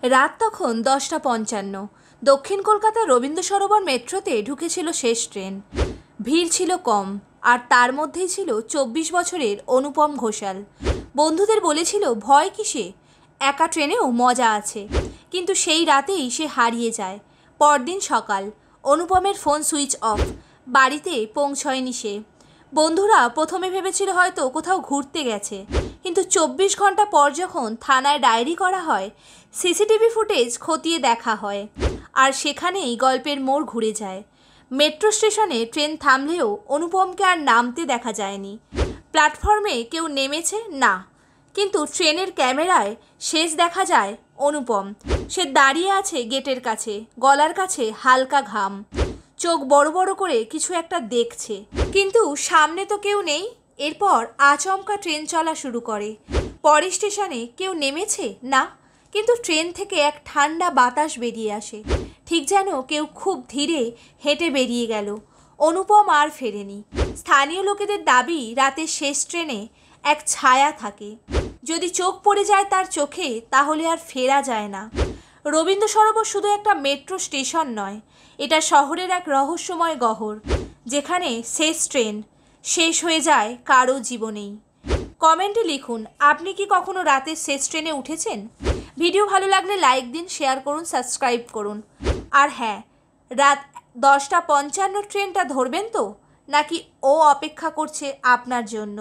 রাত তখন 10:55। দক্ষিণ কলকাতার রবীন্দ্র সরোবর মেট্রোতে ঢুকেছিল শেষ ট্রেন। ভিড় ছিল কম, আর তার মধ্যেই ছিল 24 বছরের অনুপম ঘোষাল। বন্ধুদের বলেছিল ভয় কিসে, একা ট্রেনেও মজা আছে। কিন্তু সেই রাতেই সে হারিয়ে যায়। পরদিন সকাল, অনুপমের ফোন সুইচ অফ, বাড়িতে পৌঁছয়নি সে। বন্ধুরা প্রথমে ভেবেছিল হয়তো কোথাও ঘুরতে গেছে, কিন্তু 24 ঘন্টা পর যখন থানায় ডায়েরি করা হয়, সিসিটিভি ফুটেজ খতিয়ে দেখা হয়, আর সেখানেই গল্পের মোড় ঘুরে যায়। মেট্রো স্টেশনে ট্রেন থামলেও অনুপমকে আর নামতে দেখা যায়নি। প্ল্যাটফর্মে কেউ নেমেছে না, কিন্তু ট্রেনের ক্যামেরায় শেষ দেখা যায় অনুপম। সে দাঁড়িয়ে আছে গেটের কাছে, গলার কাছে হালকা ঘাম, চোখ বড় বড় করে কিছু একটা দেখছে, কিন্তু সামনে তো কেউ নেই। এরপর আচমকা ট্রেন চলা শুরু করে। পরে স্টেশনে কেউ নেমেছে না, কিন্তু ট্রেন থেকে এক ঠান্ডা বাতাস বেরিয়ে আসে, ঠিক যেন কেউ খুব ধীরে হেঁটে বেরিয়ে গেল। অনুপম আর ফেরেনি। স্থানীয় লোকেদের দাবি রাতের শেষ ট্রেনে এক ছায়া থাকে, যদি চোখ পড়ে যায় তার চোখে তাহলে আর ফেরা যায় না। রবীন্দ্র সরোবর শুধু একটা মেট্রো স্টেশন নয়, এটা শহরের এক রহস্যময় গহ্বর, যেখানে শেষ ট্রেন শেষ হয়ে যায় কারো জীবনেই। কমেন্টে লিখুন, আপনি কি কখনো রাতের শেষ ট্রেনে উঠেছেন? ভিডিও ভালো লাগলে লাইক দিন, শেয়ার করুন, সাবস্ক্রাইব করুন। আর হ্যাঁ, রাত 10:55 ট্রেনটা ধরবেন তো, নাকি ও অপেক্ষা করছে আপনার জন্য?